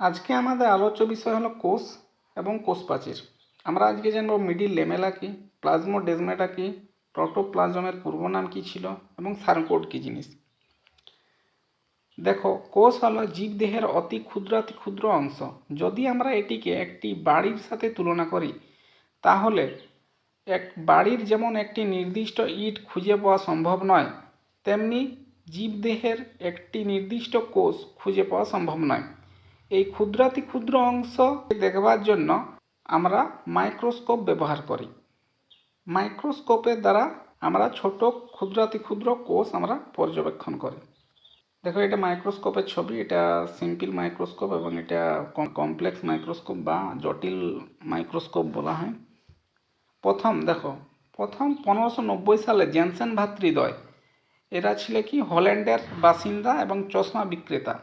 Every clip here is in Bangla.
আজকে আমাদের আলোচ্য বিষয় হলো কোষ এবং কোষ প্রাচীর। আমরা আজকে জানব মিডিল ল্যামেলা কি, প্লাজমোডেজমাটা কি, প্রোটোপ্লাজমের পূর্ব নাম কি ছিল এবং সার্কোড কি জিনিস। দেখো, কোষ হলো জীবদেহের অতি ক্ষুদ্র অংশ। যদি আমরা এটিকে একটি বাড়ির সাথে তুলনা করি, তাহলে এক বাড়ির যেমন একটি নির্দিষ্ট ইট খুঁজে পাওয়া সম্ভব নয়, তেমনি জীবদেহের একটি নির্দিষ্ট কোষ খুঁজে পাওয়া সম্ভব নয়। এই ক্ষুদ্র অংশ দেখবার জন্য আমরা মাইক্রোস্কোপ ব্যবহার করি। মাইক্রোস্কোপের দ্বারা আমরা ছোট ক্ষুদ্র কোষ আমরা পর্যবেক্ষণ করি। দেখো, এটা মাইক্রোস্কোপের ছবি। এটা সিম্পল মাইক্রোস্কোপ এবং এটা কমপ্লেক্স মাইক্রোস্কোপ বা জটিল মাইক্রোস্কোপ বলা হয়। প্রথম 1590 সালে জেনসেন ভ্রাতৃদ্বয়, এরা ছিল কি হল্যান্ডের বাসিন্দা এবং চশমা বিক্রেতা।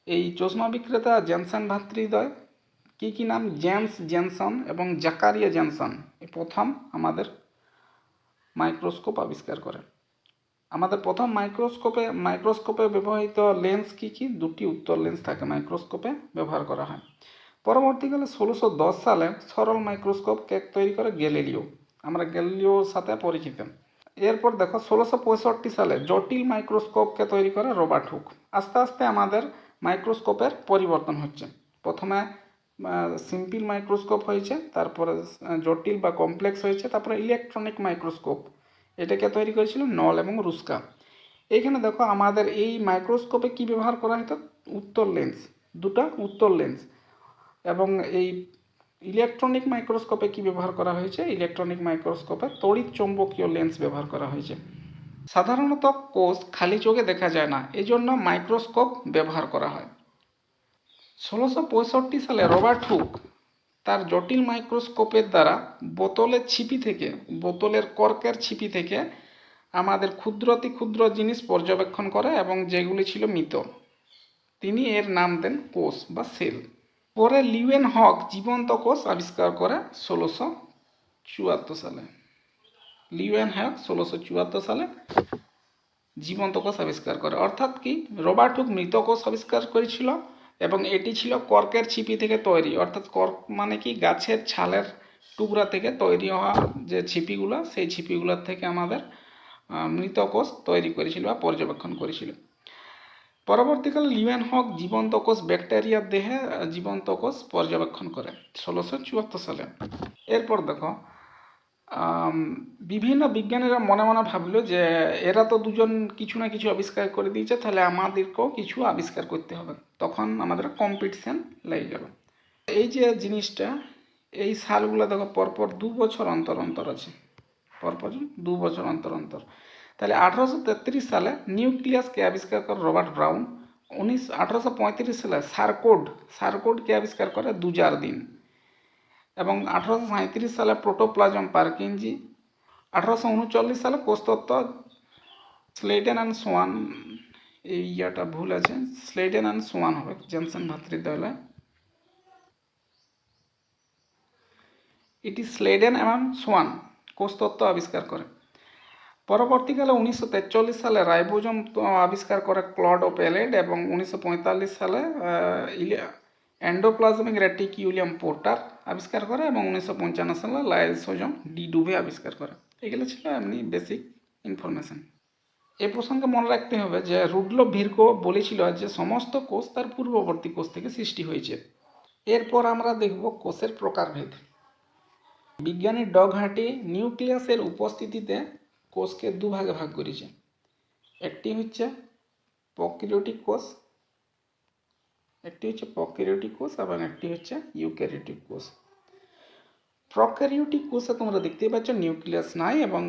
এই চশমা বিক্রেতা জেনসেন ভ্রাতৃদ্বয় কি নাম, জেমস জেনসন এবং জাকারিয়া জেনসন, এই প্রথম আমাদের মাইক্রোস্কোপ আবিষ্কার করে। আমাদের প্রথম মাইক্রোস্কোপে ব্যবহৃত লেন্স কি, দুটি উত্তল লেন্স থাকে মাইক্রোস্কোপে ব্যবহার করা হয়। পরবর্তীকালে 1610 সালে সরল মাইক্রোস্কোপ তৈরি করে গ্যালিলিও। আমরা গ্যালিলিওর সাথে পরিচিত। এরপর দেখো, 1665 সালে জটিল মাইক্রোস্কোপকে তৈরি করে রবার্ট হুক। আস্তে আস্তে আমাদের মাইক্রোস্কোপের পরিবর্তন হচ্ছে। প্রথমে সিম্পল মাইক্রোস্কোপ হয়েছে, তারপরে জটিল বা কমপ্লেক্স হয়েছে, তারপরে ইলেকট্রনিক মাইক্রোস্কোপ, এটাকে তৈরি করেছিল নল এবং রুস্কা। এইখানে দেখো, আমাদের এই মাইক্রোস্কোপে কি ব্যবহার করা হতো, উত্তল লেন্স, দুটা উত্তল লেন্স। এবং এই ইলেকট্রনিক মাইক্রোস্কোপে কি ব্যবহার করা হয়েছে, ইলেকট্রনিক মাইক্রোস্কোপে তড়িৎ চৌম্বকীয় লেন্স ব্যবহার করা হয়েছে। সাধারণত কোষ খালি চোখে দেখা যায় না, এজন্য মাইক্রোস্কোপ ব্যবহার করা হয়। 1665 সালে রবার্ট হুক তার জটিল মাইক্রোস্কোপের দ্বারা বোতলের কর্কের ছিপি থেকে আমাদের ক্ষুদ্র জিনিস পর্যবেক্ষণ করে এবং যেগুলি ছিল মৃত। তিনি এর নাম দেন কোষ বা সেল। পরে লিউয়েনহক জীবন্ত কোষ আবিষ্কার করে 1674 সালে। লিউয়েনহক 1674 সালে জীবন্ত কোষ আবিষ্কার করে। অর্থাৎ কি, রবার্ট হুক মৃত কোষ আবিষ্কার করেছিল এবং এটি ছিল কর্কের ছিপি থেকে তৈরি। অর্থাৎ কর্ক মানে কি, গাছের ছালের টুকরা থেকে তৈরি হওয়া যে ছিপিগুলো, সেই ছিপিগুলোর থেকে আমাদের মৃত কোষ তৈরি করেছিল বা পর্যবেক্ষণ করেছিল। পরবর্তীকালে লিউয়েনহক জীবন্ত কোষ ব্যাকটেরিয়ার দেহে জীবন্ত কোষ পর্যবেক্ষণ করে 1674 সালে। এরপর দেখো, বিভিন্ন বিজ্ঞানীরা মনে মনে ভাবলো যে এরা তো দুজন কিছু না কিছু আবিষ্কার করে দিয়েছে, তাহলে আমাদেরকেও কিছু আবিষ্কার করতে হবে। তখন আমাদের কম্পিটিশন লেগে গেল। এই যে জিনিসটা, এই সালগুলো দেখো পরপর 2 বছর অন্তর আছে, পরপর 2 বছর অন্তর। তাহলে 1833 সালে নিউক্লিয়াসকে আবিষ্কার করে রবার্ট ব্রাউন। 1835 সালে সার্কোডকে আবিষ্কার করে দুজারদিন। এবং 1837 সালে প্রোটোপ্লাজম পারকিনজি। 1839 সালে কোষতত্ত্ব স্লেডেন অ্যান্ড সোয়ান, এই ইয়াটা ভুল আছে, স্লেডেন অ্যান্ড সোয়ান হবে, জেনসেন ভ্রাতৃদ্বয়। এটি স্লেডেন এবং সোয়ান কোষতত্ত্ব আবিষ্কার করে। পরবর্তীকালে 1943 সালে রাইবোজোম আবিষ্কার করে ক্লড ও প্যালেড এবং 1945 সালে এন্ডোপ্লাজমিক রেটিকিউলাম পোর্টার আবিষ্কার করে এবং 1955 সালে লাইসোজোম ডি ডুভে আবিষ্কার করে। এগুলো ছিল এমনি বেসিক ইনফরমেশন। এ প্রসঙ্গে মনে রাখতে হবে যে রুডলফ ভিরকো বলেছিল যে সমস্ত কোষ তার পূর্ববর্তী কোষ থেকে সৃষ্টি হয়েছে। এরপর আমরা দেখব কোষের প্রকারভেদ। বিজ্ঞানী ডগ হার্টি নিউক্লিয়াসের উপস্থিতিতে কোষকে দুভাগে ভাগ করেছে। একটি হচ্ছে প্রোক্যারিওটিক কোষ এবং একটি হচ্ছে ইউক্যারিওটিক কোষ। প্রোক্যারিওটিক কোষে তোমরা দেখতেই পাচ্ছ নিউক্লিয়াস নাই এবং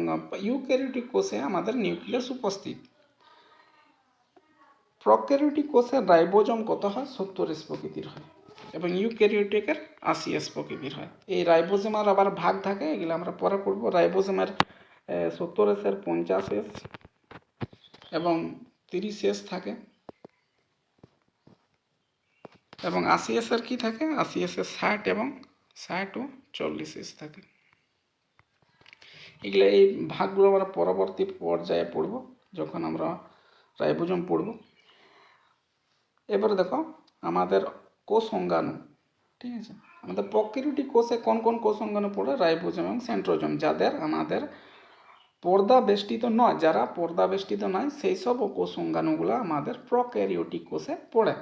ইউক্যারিওটিক কোষে আমাদের নিউক্লিয়াস উপস্থিত। প্রোক্যারিওটিক কোষের রাইবোজোম কত হয়, 70S প্রকৃতির হয় এবং ইউক্যারিওটিকের 80S প্রকৃতির হয়। এই রাইবোজোমের আবার ভাগ থাকে, এগুলো আমরা পরে পড়ব। রাইবোজোমের 70S এর 50S এবং 30S থাকে এবং 80S এর কি থাকে, 80S এর 60 এবং 60 ও 40S থাকে। এগুলো এই ভাগগুলো আমরা পরবর্তী পর্যায়ে পড়ব যখন আমরা রাইবোজোম পড়ব। এবারে দেখো, আমাদের কোষ অঙ্গাণু। ঠিক আছে, আমাদের প্রোক্যারিওটিক কোষে কোন কোন কোষ অঙ্গাণু পড়ে? রাইবোজোম এবং সেন্ট্রোজোম। যাদের আমাদের পর্দা বেষ্টিত নয়, যারা পর্দা বেষ্টিত নয়, সেই সব কোষ অঙ্গাণুগুলো আমাদের প্রোক্যারিওটিক কোষে পড়ে।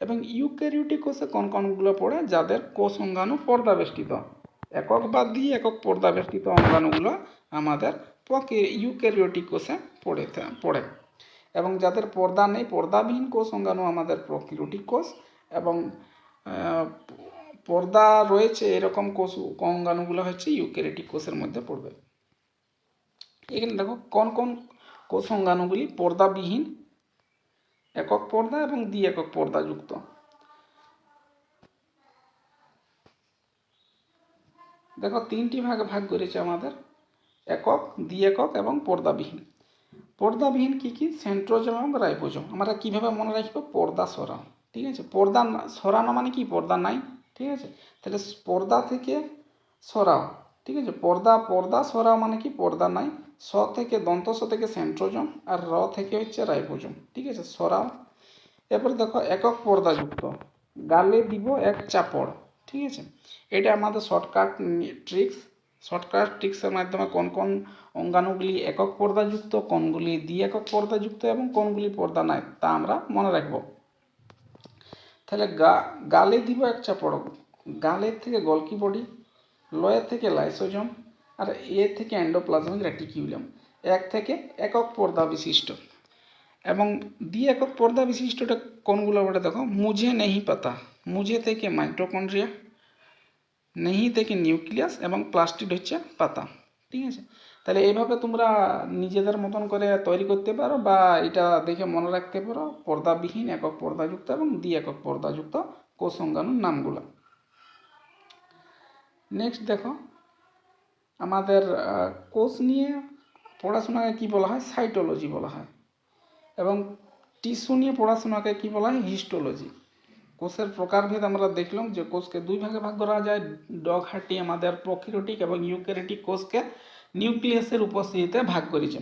এবং ইউক্যারিওটিক কোষে কোন কোনগুলো পড়ে? যাদের কোষ অঙ্গাণু পর্দা বেষ্টিত। একক বা দ্বি একক পর্দা বেষ্টিত অঙ্গাণুগুলো আমাদের ইউক্যারিওটিক কোষে পড়ে। এবং যাদের পর্দা নেই, পর্দাবিহীন কোষ অঙ্গাণু আমাদের প্রোক্যারিওটিক কোষ, এবং পর্দা রয়েছে এরকম কোষ অঙ্গাণুগুলো হচ্ছে ইউক্যারিওটিক কোষের মধ্যে পড়বে। এখানে দেখো কোন কোন কোষ অঙ্গাণুগুলি পর্দাবিহীন, একক পর্দা এবং দ্বি একক পর্দাযুক্ত। দেখো তিনটি ভাগে ভাগ করেছে আমাদের, একক, দ্বি একক এবং পর্দাবিহীন। পর্দাবিহীন কি কি? সেন্ট্রোজোম এবং রাইবোজোম। আমরা কিভাবে মনে রাখবো? পর্দা সরানো। ঠিক আছে, পর্দা সরানো মানে কি? পর্দা নাই। ঠিক আছে, তাহলে পর্দা থেকে সরাও। ঠিক আছে, পর্দা সরাও মানে কি? পর্দা নাই। স থেকে দন্ত স থেকে সেন্ট্রোজোম, আর র থেকে হচ্ছে রাইবোজোম। ঠিক আছে, সরাও। এরপর দেখো একক পর্দাযুক্ত, গালে দিব এক চাপড়। ঠিক আছে, এটা আমাদের শর্টকাট ট্রিক্সের মাধ্যমে কোন কোন অঙ্গাণুগুলি একক পর্দাযুক্ত, কোনগুলি দ্বি একক পর্দাযুক্ত এবং কোনগুলি পর্দা নাই তা আমরা মনে রাখব। তাহলে গালে দিব এক চাপড়, গালের থেকে গলকি বডি, লয়ের থেকে লাইসোজোম, আর এ থেকে এন্ডোপ্লাজমিক রেটিকিউলাম। এক থেকে একক পর্দা বিশিষ্ট। এবং দ্বি একক পর্দা বিশিষ্টটা কোনগুলো বলে? দেখো, মুঝে নেহি পাতা, মুঝে থেকে মাইটোকন্ড্রিয়া, নেহি থেকে নিউক্লিয়াস, এবং প্লাস্টিড হচ্ছে পাতা। ঠিক আছে, তাহলে এইভাবে তোমরা নিজেদের মতন করে তৈরি করতে পারো, বা এটা দেখে মনে রাখতে পারো পর্দাবিহীন, একক পর্দাযুক্ত এবং দ্বি একক পর্দাযুক্ত কোষ অঙ্গাণুর নামগুলো। নেক্সট দেখো, আমাদের কোষ নিয়ে পড়াশোনাকে কি বলা হয়? সাইটোলজি বলা হয়। এবং টিস্যু নিয়ে পড়াশোনাকে কি বলা হয়? হিস্টোলজি। কোষের প্রকারভেদ আমরা দেখলাম যে কোষকে দুই ভাগে ভাগ করা যায়। ডগ হার্টি আমাদের প্রোক্যারিওটিক এবং ইউক্যারিওটিক কোষকে নিউক্লিয়াসের উপস্থিতিতে ভাগ করেছে।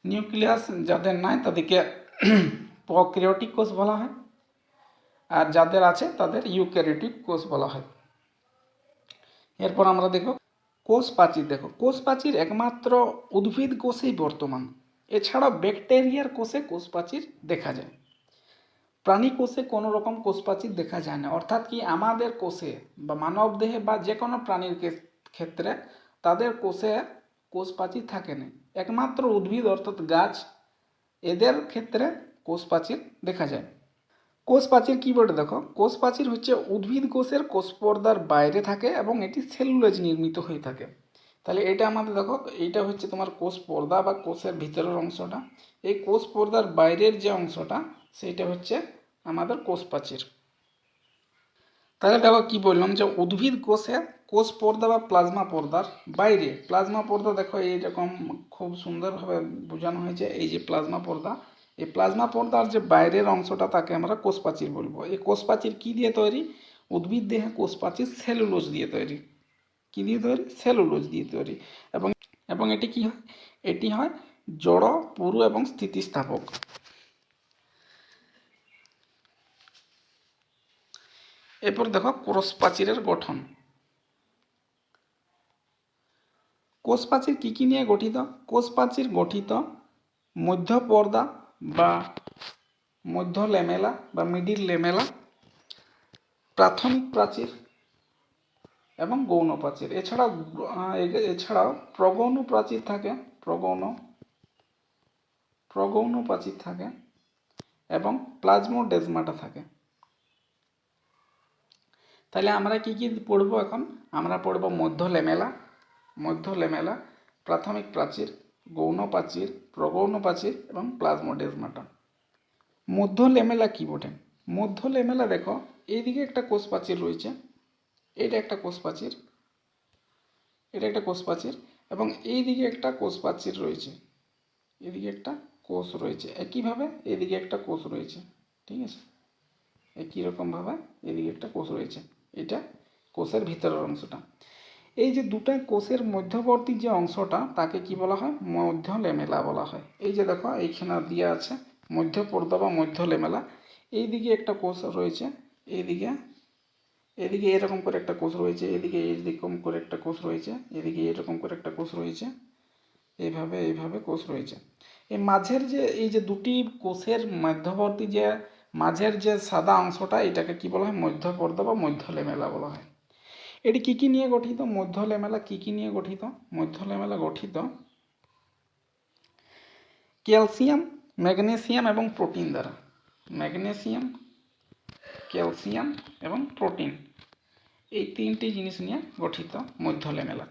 নিউক্লিয়াস যাদের নাই তাদেরকে প্রোক্যারিওটিক কোষ বলা হয়, আর যাদের আছে তাদের ইউক্যারিওটিক কোষ বলা হয়। এরপর আমরা দেখব কোষ প্রাচীর। দেখো, কোষ প্রাচীর একমাত্র উদ্ভিদ কোষেই বর্তমান। এছাড়া ব্যাকটেরিয়ার কোষে কোষ প্রাচীর দেখা যায়। প্রাণী কোষে কোনো রকম কোষ প্রাচীর দেখা যায় না। অর্থাৎ কি, আমাদের কোষে বা মানব দেহে বা যে কোনো প্রাণীর ক্ষেত্রে তাদের কোষে কোষ প্রাচীর থাকে না। একমাত্র উদ্ভিদ অর্থাৎ গাছ, এদের ক্ষেত্রে কোষ প্রাচীর দেখা যায়। কোষ প্রাচীর কি বলে? দেখো, কোষ প্রাচীর হচ্ছে উদ্ভিদ কোষের কোষ পর্দার বাইরে থাকে এবং এটি সেলুলোজ নির্মিত হয়ে থাকে। তাহলে এটা আমাদের দেখো, এইটা হচ্ছে তোমার কোষ পর্দা বা কোষের ভিতরের অংশটা। এই কোষ পর্দার বাইরের যে অংশটা সেইটা হচ্ছে আমাদের কোষ প্রাচীর। তাহলে দেখো কি বললাম, যে উদ্ভিদ কোষের কোষ পর্দা বা প্লাজমা পর্দার বাইরে, প্লাজমা পর্দা দেখো এইরকম খুব সুন্দরভাবে বোঝানো হয়েছে। এই যে প্লাজমা পর্দা, এই প্লাজমা পর্দার যে বাইরের অংশটা তাকে আমরা কোষ প্রাচীর বলবো। এই কোষ প্রাচীর কি দিয়ে তৈরি? উদ্ভিদ দেহে কোষ প্রাচীর সেলুলোজ দিয়ে তৈরি। কি দিয়ে তৈরি? সেলুলোজ দিয়ে তৈরি। এবং এটি কি হয়? এটি হয় জড়, পুরু এবং স্থিতিস্থাপক। এরপর দেখো কোষ প্রাচীরের গঠন। কোষ প্রাচীর কী কী নিয়ে গঠিত? কোষ প্রাচীর গঠিত মধ্য পর্দা বা মধ্য ল্যামেলা বা মিডিল ল্যামেলা, প্রাথমিক প্রাচীর এবং গৌণ প্রাচীর। এছাড়াও প্রগৌণ প্রাচীর থাকে, প্রগৌণ প্রাচীর থাকে এবং প্লাজমোডেজমাটা থাকে। তাহলে আমরা কি কি পড়ব এখন? আমরা পড়ব মধ্য ল্যামেলা, প্রাথমিক প্রাচীর, গৌণ প্রাচীর, প্রগৌণ প্রাচীর এবং প্লাজমোডেজমাটা। মধ্য ল্যামেলা কি বটে? মধ্য ল্যামেলা দেখো, এইদিকে একটা কোষ প্রাচীর রয়েছে, এটা একটা কোষ প্রাচীর, এটা একটা কোষ প্রাচীর, এবং এইদিকে একটা কোষ প্রাচীর রয়েছে, এদিকে একটা কোষ রয়েছে। একইভাবে এদিকে একটা কোষ রয়েছে। ঠিক আছে, একই রকমভাবে এদিকে একটা কোষ রয়েছে। এটা কোষের ভিতরের অংশটা। এই যে দুটা কোষের মধ্যবর্তী যে অংশটা তাকে কি বলা হয়? মধ্য ল্যামেলা বলা হয়। এই যে দেখো, এইখানে দেওয়া আছে মধ্য পর্দা বা মধ্য ল্যামেলা। এইদিকে একটা কোষ রয়েছে, এইদিকে এদিকে এরকম করে একটা কোষ রয়েছে, এদিকে এরকম করে একটা কোষ রয়েছে, এদিকে এরকম করে একটা কোষ রয়েছে, এইভাবে এইভাবে কোষ রয়েছে। এই মাঝের যে এই যে দুটি কোষের মধ্যবর্তী যে মাঝের যে সাদা অংশটা, এটাকে কি বলা হয়? মধ্যপর্দা বা মধ্য লেমেলা বলা হয়। এটি কি কি নিয়ে গঠিত? মধ্য লেমেলা কি কি নিয়ে গঠিত? মধ্য লেমেলা গঠিত ক্যালসিয়াম, ম্যাগনেসিয়াম এবং প্রোটিন দ্বারা। ম্যাগনেসিয়াম, ক্যালসিয়াম এবং প্রোটিন, এই তিনটি জিনিস নিয়ে গঠিত মধ্য লেমেলা।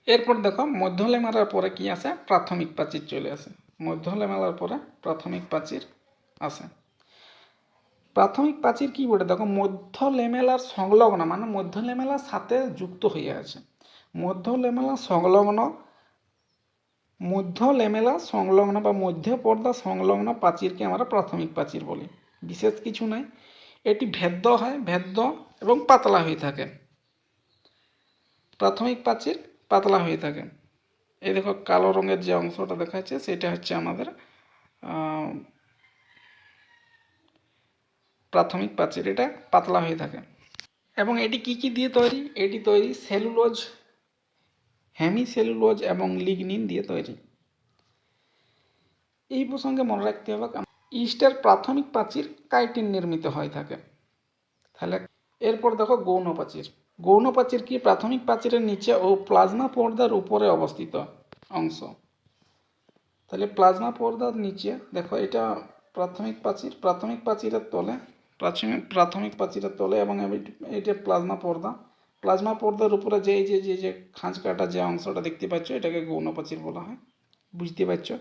এরপর দেখো মধ্য লেমেলার পরে কি আসে? প্রাথমিক প্রাচীর চলে আসে। মধ্য লেমেলার পরে প্রাথমিক প্রাচীর আসে। প্রাথমিক প্রাচীর কি বলে? দেখো মধ্য লেমেলার সংলগ্ন, মানে মধ্য লেমেলার সাথে যুক্ত হয়ে আছে। মধ্য লেমেলা সংলগ্ন, মধ্য লেমেলা সংলগ্ন বা মধ্য পর্দা সংলগ্ন প্রাচীরকে আমরা প্রাথমিক প্রাচীর বলি। বিশেষ কিছু নাই, এটি ভেদ্য হয়, ভেদ্য এবং পাতলা হয়ে থাকে। প্রাথমিক প্রাচীর পাতলা হয়ে থাকে। এই দেখো কালো রঙের যে অংশটা দেখা যাচ্ছে সেটা হচ্ছে আমাদের প্রাথমিক প্রাচীর, এটা পাতলা হয়ে থাকে। এবং এটি কি কি দিয়ে তৈরি? এটি তৈরি সেলুলোজ, হেমিসেলুলোজ এবং লিগনিন দিয়ে তৈরি। এই প্রসঙ্গে মনে রাখতে হবে ইস্টের প্রাথমিক প্রাচীর কাইটিন নির্মিত হয়ে থাকে। তাহলে এরপর দেখো গৌণ প্রাচীর। গৌণ প্রাচীর কি? প্রাথমিক প্রাচীরের নিচে ও প্লাজমা পর্দার উপরে অবস্থিত অংশ। তাহলে প্লাজমা পর্দার নিচে দেখো এটা প্রাথমিক প্রাচীর, প্রাথমিক প্রাচীরের তলে, প্রাথমিক প্রাচীরের তলে, এবং এটা প্লাজমা পর্দা। প্লাজমা পর্দার উপরে যে যে যে যে খাঁজ কাটা যে অংশটা দেখতে পাচ্ছ, এটাকে গৌণ প্রাচীর বলা হয়। বুঝতে পারছো?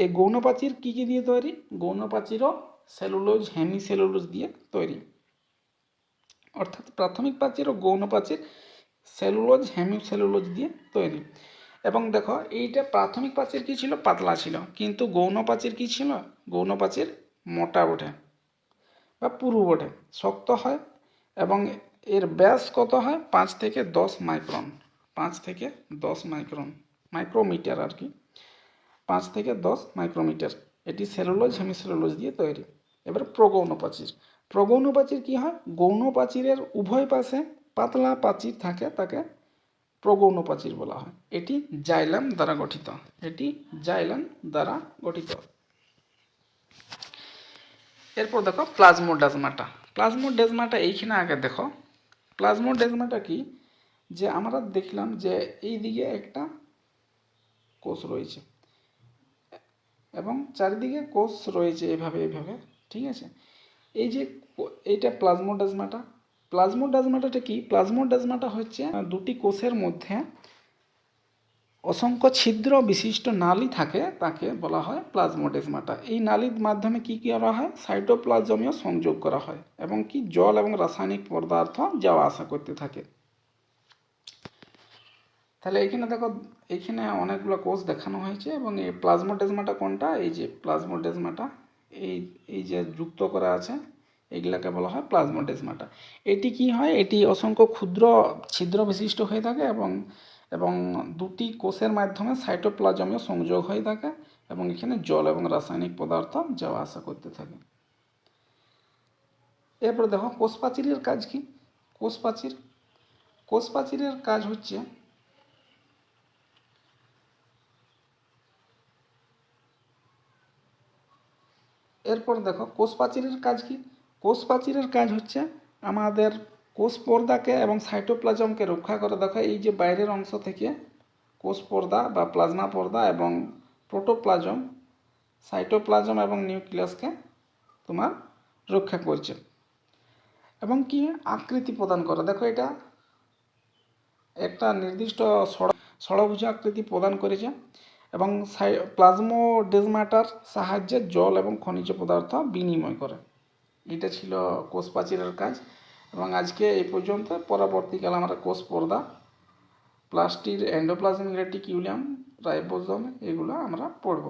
এই গৌণ প্রাচীর কী কী দিয়ে তৈরি? গৌণ প্রাচীরও সেলুলোজ, হেমিসেলুলোজ দিয়ে তৈরি। অর্থাৎ প্রাথমিক প্রাচীর ও গৌণ প্রাচীর সেলুলোজ, হেমিসেলুলোজ দিয়ে তৈরি। এবং দেখো এইটা প্রাথমিক প্রাচীর কী ছিল? পাতলা ছিল। কিন্তু গৌণ প্রাচীর কী ছিল? গৌণ প্রাচীর মোটা ওঠে বা পুরু ওঠে, শক্ত হয়, এবং এর ব্যাস কত হয়? 5 থেকে 10 মাইক্রন। 5 থেকে 10 মাইক্রন, মাইক্রোমিটার আর কি, 5 থেকে 10 মাইক্রোমিটার। এটি সেলুলোজ, হেমিসেলুলোজ দিয়ে তৈরি। এবার প্রগৌণ প্রাচীর। প্রগৌণ প্রাচীর কী হয়? গৌণ প্রাচীরের উভয় পাশে পাতলা প্রাচীর থাকে, তাকে প্রগৌণ প্রাচীর বলা হয়। এটি জাইলাম দ্বারা গঠিত। এটি জাইলাম দ্বারা গঠিত। এরপর দেখো প্লাজমোডেজমাটা। প্লাজমোডেজমাটা এইখানে আগে দেখো। প্লাজমোডেজমাটা কি? যে আমরা দেখলাম যে এই দিকে একটা কোষ রয়েছে এবং চারিদিকে কোষ রয়েছে এভাবে এভাবে, ঠিক আছে? এই যে এইটা প্লাজমোডেজমাটা। প্লাজমোডেজমাটাটা কি? প্লাজমোডেজমাটা হচ্ছে দুটি কোষের মধ্যে অসংখ্য ছিদ্র বিশিষ্ট নালী থাকে, তাকে বলা হয় প্লাজমোডেজমাটা। এই নালীর মাধ্যমে কি করা হয়? সাইটোপ্লাজমীয় সংযোগ করা হয় এবং কি জল এবং রাসায়নিক পদার্থ যাওয়া আসা করতে থাকে। তাহলে এখানে দেখো, এইখানে অনেকগুলো কোষ দেখানো হয়েছে, এবং এই প্লাজমোডেজমাটা কোনটা? এই যে প্লাজমোডেজমাটা, এই এই যে যুক্ত করা আছে, এইগুলাকে বলা হয় প্লাজমোডেজমাটা। এটি কি হয়? এটি অসংখ্য ক্ষুদ্র ছিদ্র বিশিষ্ট হয়ে থাকে এবং এবং দুটি কোষের মাধ্যমে সাইটোপ্লাজমীয় সংযোগ হয়ে থাকে, এবং এখানে জল এবং রাসায়নিক পদার্থ যাওয়া আসা করতে থাকে। এরপরে দেখো কোষ প্রাচীরের কাজ কি? কোষ প্রাচীর, কোষ প্রাচীরের কাজ হচ্ছে এরপর দেখো কোষ প্রাচীরের কাজ কি? কোষ প্রাচীরের কাজ হচ্ছে আমাদের কোষ পর্দাকে এবং সাইটোপ্লাজমকে রক্ষা করে। দেখো এই যে বাইরের অংশ থেকে কোষ পর্দা বা প্লাজমা পর্দা এবং প্রোটোপ্লাজম, সাইটোপ্লাজম এবং নিউক্লিয়াসকে তোমার রক্ষা করছে এবং কি আকৃতি প্রদান করে। দেখো এটা একটা নির্দিষ্ট ষড়ভুজ আকৃতি প্রদান করেছে এবং প্লাজমোডেজমাটার সাহায্যে জল এবং খনিজ পদার্থ বিনিময় করে। এটা ছিল কোষ প্রাচীরের কাজ। এবং আজকে এই পর্যন্ত। পরবর্তীকালে আমরা কোষ পর্দা, প্লাস্টিড, এন্ডোপ্লাজমিক রেটিকুলাম, রাইবোজোম, এগুলো আমরা পড়ব।